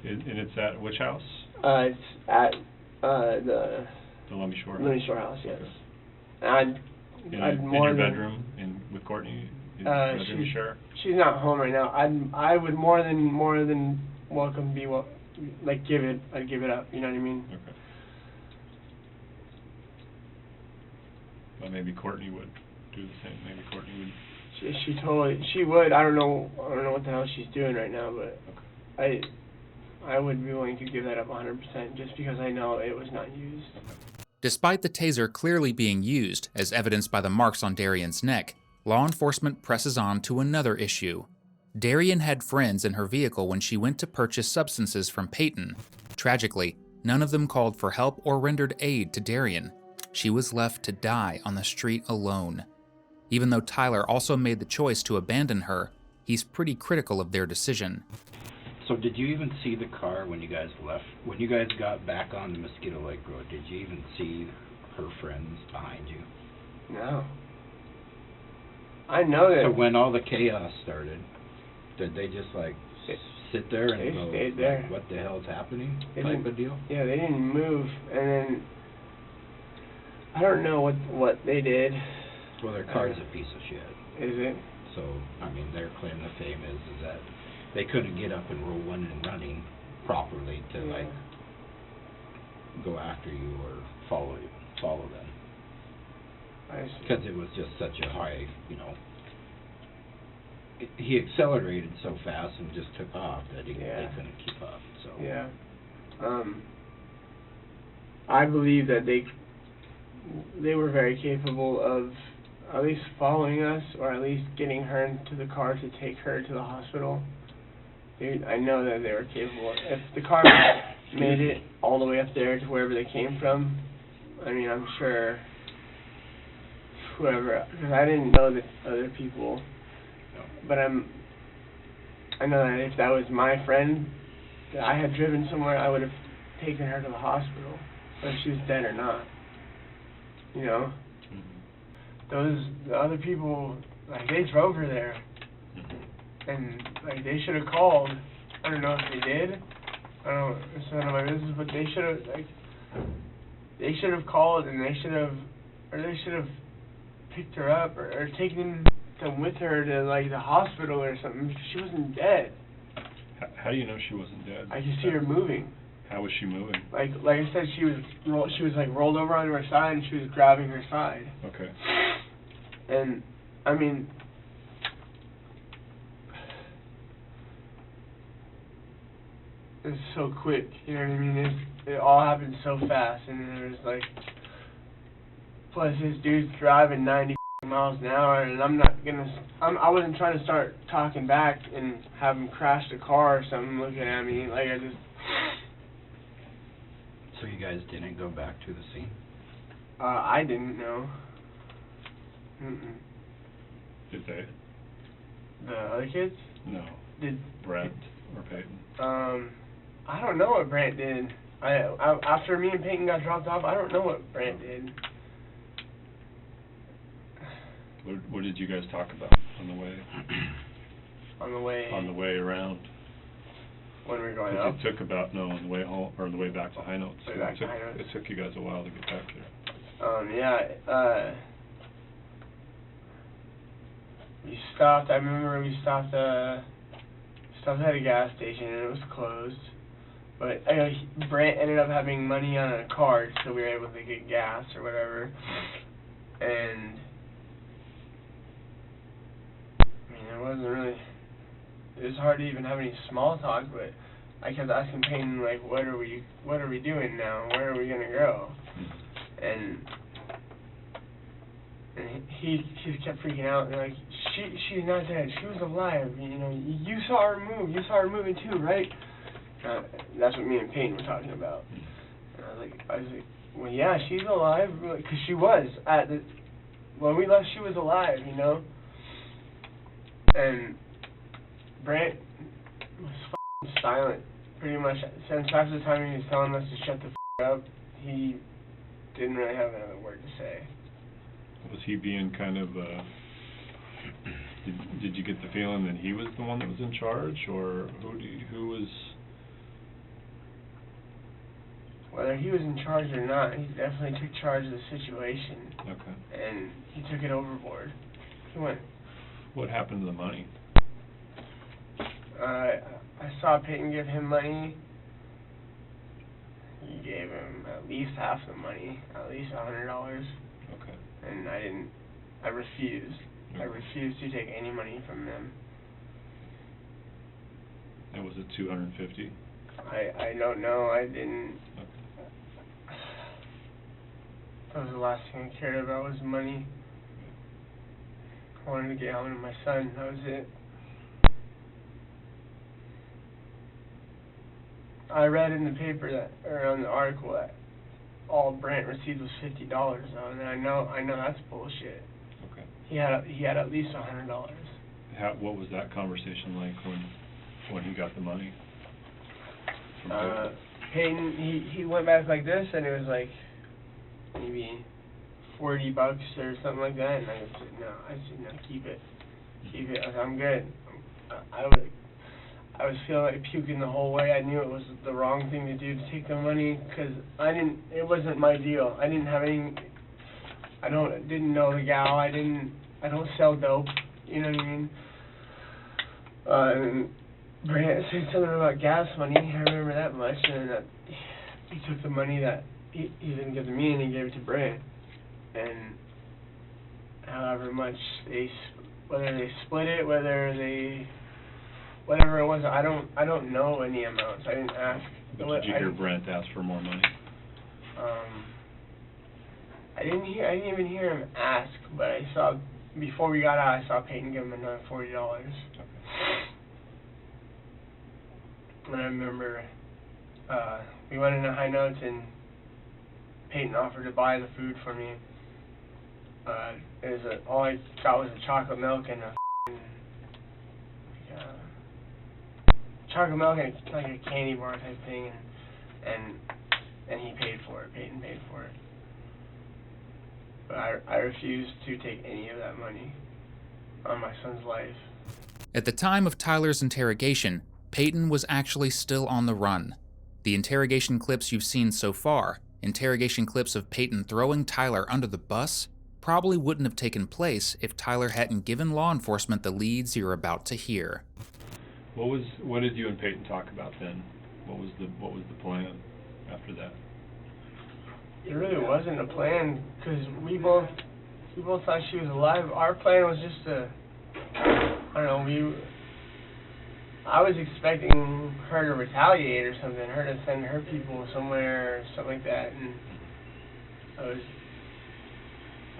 And it's at which house? It's at the Lummi Shore. Lummi Shore house, yes. And in your bedroom with Courtney. Sure. She's not home right now. I would more than welcome I'd give it up. You know what I mean? Okay. Well, maybe Courtney would do the same. Maybe Courtney would. She would. I don't know what the hell she's doing right now, but I would be willing to give that up 100% just because I know it was not used. Despite the taser clearly being used, as evidenced by the marks on Darian's neck, law enforcement presses on to another issue. Darian had friends in her vehicle when she went to purchase substances from Payton. Tragically, none of them called for help or rendered aid to Darian. She was left to die on the street alone. Even though Tyler also made the choice to abandon her, he's pretty critical of their decision. So did you even see the car when you guys left? When you guys got back on the Mosquito Lake Road, did you even see her friends behind you? No. I know that. So when all the chaos started, did they just sit there and go, stayed there. What the hell's happening type of deal? Yeah, they didn't move, and then I don't know what they did. Well, their car's a piece of shit. Is it? So, I mean, their claim to fame is that they couldn't get up and roll one and running, properly to like go after you or follow them. I see. Because it was just such a high, he accelerated so fast and just took off that they couldn't keep up. So yeah, I believe that they were very capable of at least following us, or at least getting her into the car to take her to the hospital. I know that they were capable. If the car made it all the way up there to wherever they came from, I mean, I'm sure whoever, because I didn't know the other people, but I know that if that was my friend that I had driven somewhere, I would have taken her to the hospital, whether she was dead or not. You know? The other people, like, they drove her there, and, like, they should have called. I don't know if they did. It's none of my business, but they should have called, and they should have picked her up, or taken them with her to, like, the hospital or something, because she wasn't dead. How do you know she wasn't dead? I could see her moving. How was she moving? Like I said, she was like rolled over onto her side, and she was grabbing her side. Okay. And I mean, it's so quick. You know what I mean? It all happened so fast, and then there was like, plus this dude's driving 90 miles an hour, and I wasn't trying to start talking back and have him crash the car or something looking at me. Like, I just. So you guys didn't go back to the scene? I didn't know. Did they? The other kids? No. Did Brent or Payton? I don't know what Brant did. After me and Payton got dropped off, I don't know what Brant did. What did you guys talk about on the way? On the way. On the way around. When we were going up? It took about, on the way home, or on the way back to High Notes. It took you guys a while to get back there. We stopped, I remember we stopped at a gas station, and it was closed. But Brant ended up having money on a card, so we were able to get gas or whatever. And I mean, it wasn't really. It was hard to even have any small talk, but I kept asking Payton, like, what are we doing now? Where are we gonna go? And he kept freaking out, and like, she's not dead. She was alive. You saw her move. You saw her moving too, right? That's what me and Payton were talking about. And I was like, well, yeah, she's alive, because she was when we left. She was alive, And Brant was f***ing silent, pretty much. Since half the time he was telling us to shut the f*** up, he didn't really have another word to say. Was he being kind of, did you get the feeling that he was the one that was in charge, or who was? Whether he was in charge or not, he definitely took charge of the situation. Okay. And he took it overboard. He went. What happened to the money? I saw Payton give him money. He gave him at least half the money, at least $100. Okay. And I refused. Okay. I refused to take any money from them. And was it $250? I don't know. I didn't. Okay. That was the last thing I cared about, was money. I wanted to get home to my son. That was it. I read in the paper or on the article, that all Brant received was $50, though, and I know that's bullshit. Okay. He had at least $100. What was that conversation like when he got the money? Payton, he went back like this, and it was like maybe $40 or something like that, and I said no. Keep it. I'm good. I was feeling like puking the whole way. I knew it was the wrong thing to do, to take the money, because it wasn't my deal. I didn't have any. Didn't know the gal. I don't sell dope. You know what I mean? Brant said something about gas money. I remember that much, and that he took the money that he didn't give to me and he gave it to Brant. And however much whether they split it, whatever it was, I don't know any amounts. I didn't ask. But did you hear Brent ask for more money? I didn't even hear him ask, but I saw, before we got out, I saw Payton give him another $40. Okay. And I remember, we went into High Notes and Payton offered to buy the food for me. All I got was a chocolate milk and chocolate milk and like a candy bar type thing, and he paid for it. Payton paid for it. But I refused to take any of that money on my son's life. At the time of Tyler's interrogation, Payton was actually still on the run. The interrogation clips you've seen so far, interrogation clips of Payton throwing Tyler under the bus, probably wouldn't have taken place if Tyler hadn't given law enforcement the leads you're about to hear. What did you and Payton talk about then? What was the plan after that? It really wasn't a plan, because we both thought she was alive. Our plan was just to, I was expecting her to retaliate or something, her to send her people somewhere or something like that, and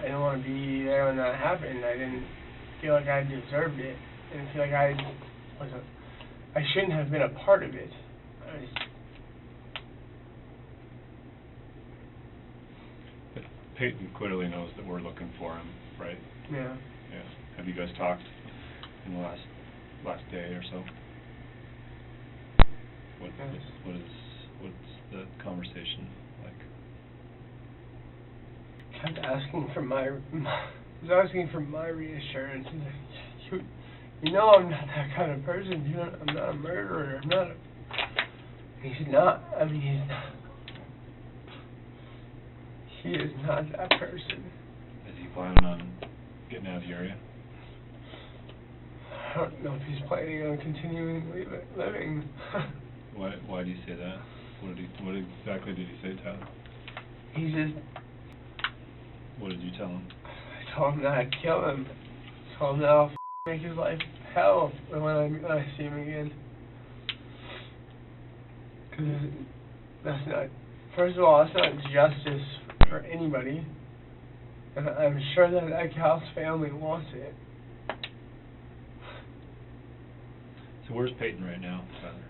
I didn't want to be there when that happened. I didn't feel like I deserved it. I didn't feel like I shouldn't have been a part of it. But Payton clearly knows that we're looking for him, right? Yeah. Yeah. Have you guys talked in the last day or so? What's the conversation like? I was asking for my reassurance. You know I'm not that kind of person. I'm not a murderer. He's not. I mean, he's not. He is not that person. Is he planning on getting out of the area? I don't know if he's planning on continuing living. Why do you say that? What exactly did he say, Tyler? He just... What did you tell him? I told him that I'd kill him. I told him that I'll make his life hell when I see him again. Because that's not... First of all, that's not justice for anybody. And I'm sure that Cal's family wants it. So where's Payton right now, Tyler?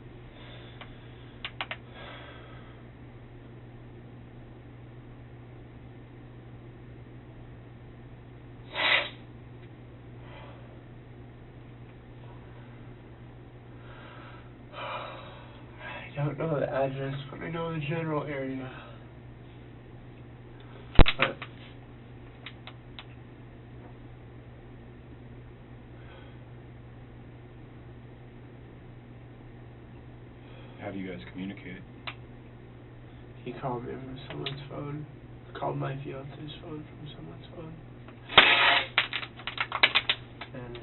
I don't know the address, but I know the general area. But how do you guys communicate? he called me from someone's phone. Called my fiance's phone from someone's phone. And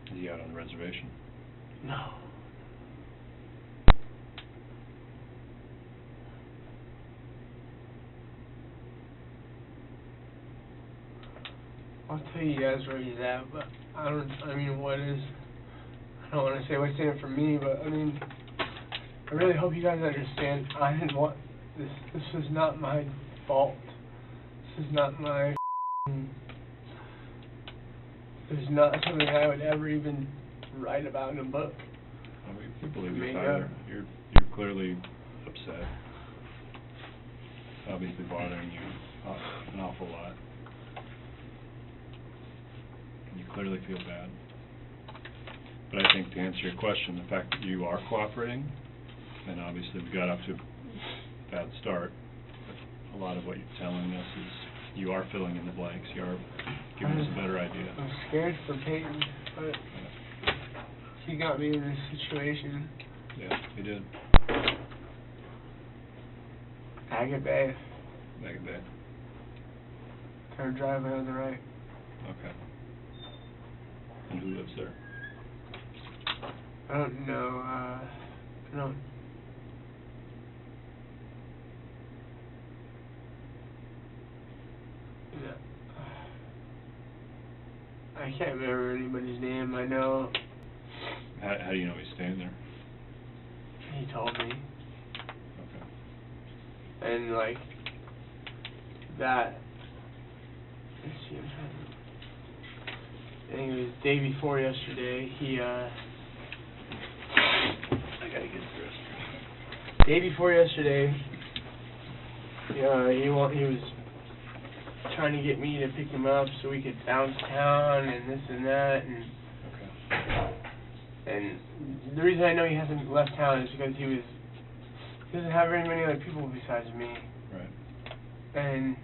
Is he out on the reservation? no. I'll tell you guys where he's at, but I don't want to say what's in it for me, but I really hope you guys understand, I didn't want this. This was not my fault. This is not my This is not something I would ever even write about in a book. We believe you, Tyler. You're clearly upset. It's obviously bothering you an awful lot. You clearly feel bad. But I think to answer your question, the fact that you are cooperating, and obviously we got off to a bad start, but a lot of what you're telling us is you are filling in the blanks. You are giving us a better idea. I'm scared for Payton, but he got me in this situation. Yeah, he did. Agate Bay. Agate Bay. Third driveway on the right. Okay. And who lives there? I don't know. I don't. Yeah. I can't remember anybody's name. I know. How do you know he's staying there? He told me. Okay. And like that. Let's see. I'm trying to. I think it was the day before yesterday. I gotta get this. Day before yesterday, he was trying to get me to pick him up so we could bounce town and this and that, and Okay. and the reason I know he hasn't left town is because he doesn't have very many other people besides me. Right.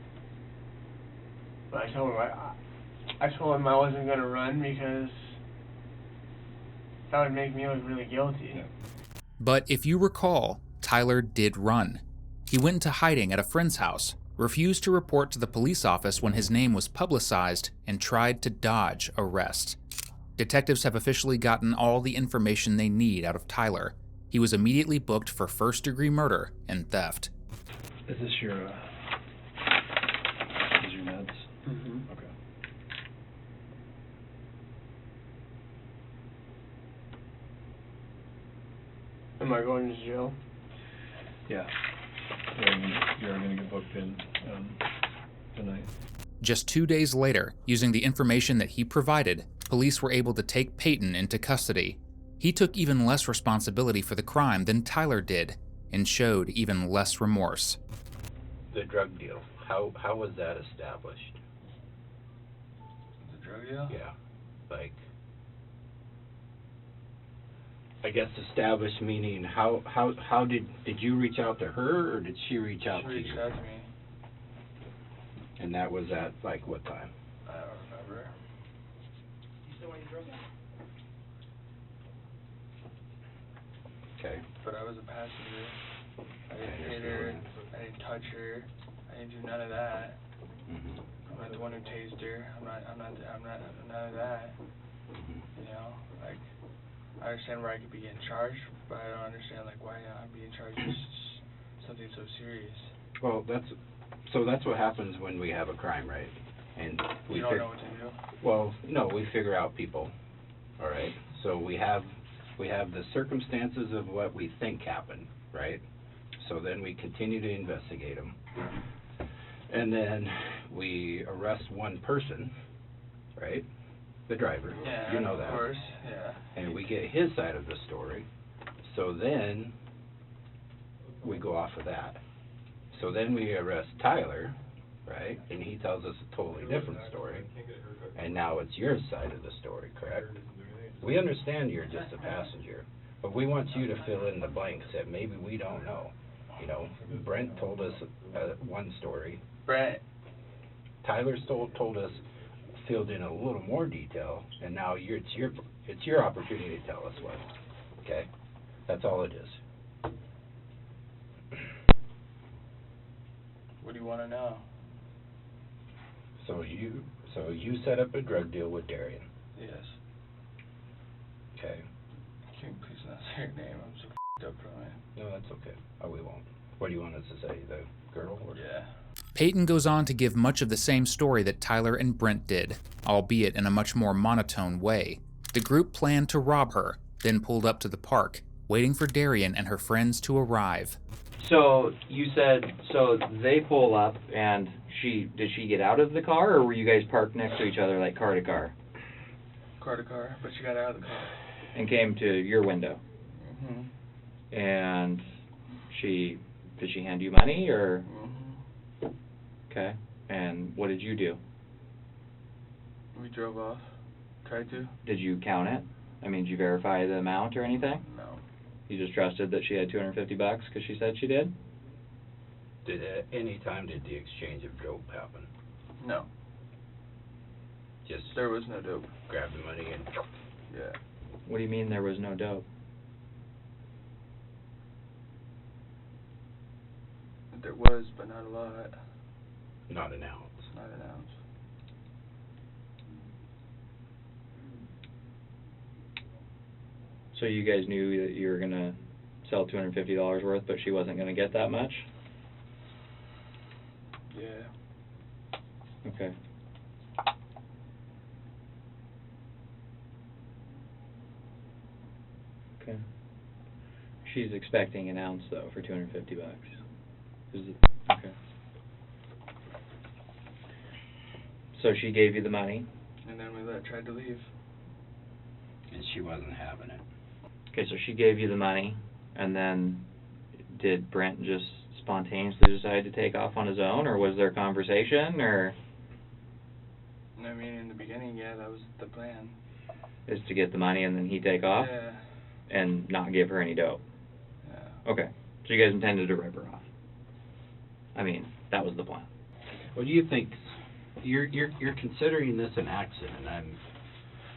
But I told him I wasn't gonna run because that would make me look really guilty. Yeah. But if you recall, Tyler did run. He went into hiding at a friend's house, refused to report to the police office when his name was publicized, and tried to dodge arrest. Detectives have officially gotten all the information they need out of Tyler. He was immediately booked for first-degree murder and theft. Is this your meds? Mm-hmm. Okay. Am I going to jail? Yeah. You're going to get booked in tonight. Just 2 days later, using the information that he provided, police were able to take Payton into custody. He took even less responsibility for the crime than Tyler did, and showed even less remorse. The drug deal, how was that established? The drug deal? Yeah, like, I guess established meaning how did you reach out to her, or did she reach out to you? She reached out to me. And that was at like what time? I don't remember. Okay. But I was a passenger. I didn't hit her. I didn't touch her. I didn't do none of that. Mhm. I'm not the one who tased her. I'm not none of that. Mhm. You know, like, I understand where I could be getting charged, but I don't understand like why I'm being charged with something so serious. Well, that's what happens when we have a crime, right? And You don't know what to do. Well, no, we figure out people. All right. So we have the circumstances of what we think happened, right? So then we continue to investigate them, and then we arrest one person, right? The driver. Yeah, you know that. Of course. Yeah. And we get his side of the story. So then we go off of that. So then we arrest Tyler, right? And he tells us a totally different story. And now it's your side of the story, correct? We understand you're just a passenger, but we want you to fill in the blanks that maybe we don't know. You know, Brent told us one story. Brent. Tyler told us, filled in a little more detail, and now it's your opportunity to tell us what. Okay, that's all it is. What do you want to know? So you set up a drug deal with Darian. Yes. Okay. Can you please not say your name? I'm so f***ed up from it. No, that's okay. Oh, we won't. What do you want us to say? The girl? Or? Yeah. Payton goes on to give much of the same story that Tyler and Brent did, albeit in a much more monotone way. The group planned to rob her, then pulled up to the park, waiting for Darian and her friends to arrive. So you said, so they pull up, and did she get out of the car, or were you guys parked next to each other like car to car? Car to car, but she got out of the car. And came to your window. Mhm. And did she hand you money, or? Mhm. Okay. And what did you do? We drove off. Tried to. Did you count it? I mean, did you verify the amount or anything? No. You just trusted that she had $250 because she said she did? Did at any time did the exchange of dope happen? No. Just There was no dope. grab the money and Yeah. What do you mean there was no dope? There was, but not a lot. not an ounce. Not an ounce. So you guys knew that you were gonna sell $250 worth, but she wasn't gonna get that much? Yeah. Okay. Okay. She's expecting an ounce though for $250. Is it okay? So she gave you the money? And then we tried to leave. And she wasn't having it. Okay, so she gave you the money, and then did Brent just spontaneously decide to take off on his own, or was there conversation, or I mean, in the beginning, yeah, that was the plan. is to get the money and then he take off Yeah. and not give her any dope? Yeah. Okay, so you guys intended to rip her off. I mean, that was the plan. What do you think? You're considering this an accident.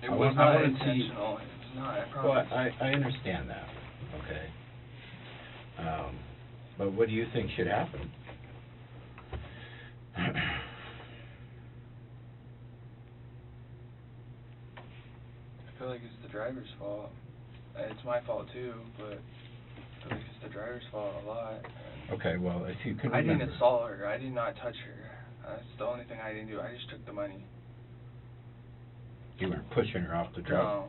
It I was wa- I not wanna see- intentional. It's not, I Well, promise. I understand that, okay. But what do you think should happen? I feel like it's the driver's fault. It's my fault too, but I feel like it's the driver's fault a lot. And Okay, well, if you can I remember. didn't assault her. I did not touch her. That's the only thing I didn't do. I just took the money. You weren't pushing her off the truck, No.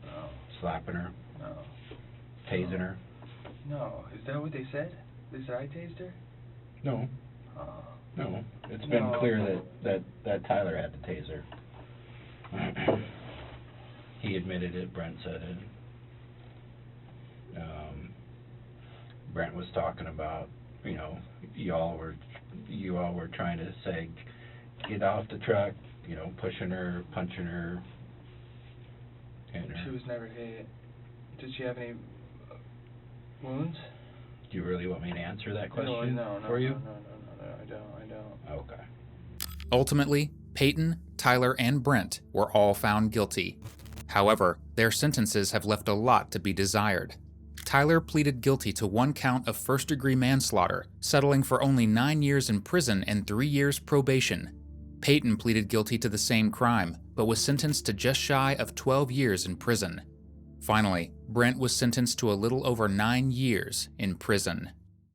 No. slapping her, No. tasing her? No. Is that what they said? They said I tased her? No, Oh. no. It's been No. clear that Tyler had the taser. He admitted it, Brent said it. Brent was talking about, you all were trying to say, get off the truck, pushing her, punching her, hitting her. She was never hit. Did she have any wounds? Do you really want me to answer that question No, for you? No, I don't. Okay. Ultimately, Payton, Tyler, and Brent were all found guilty. However, their sentences have left a lot to be desired. Tyler pleaded guilty to 1 count of first-degree manslaughter, settling for only 9 years in prison and 3 years probation. Payton pleaded guilty to the same crime, but was sentenced to just shy of 12 years in prison. Finally, Brent was sentenced to a little over 9 years in prison.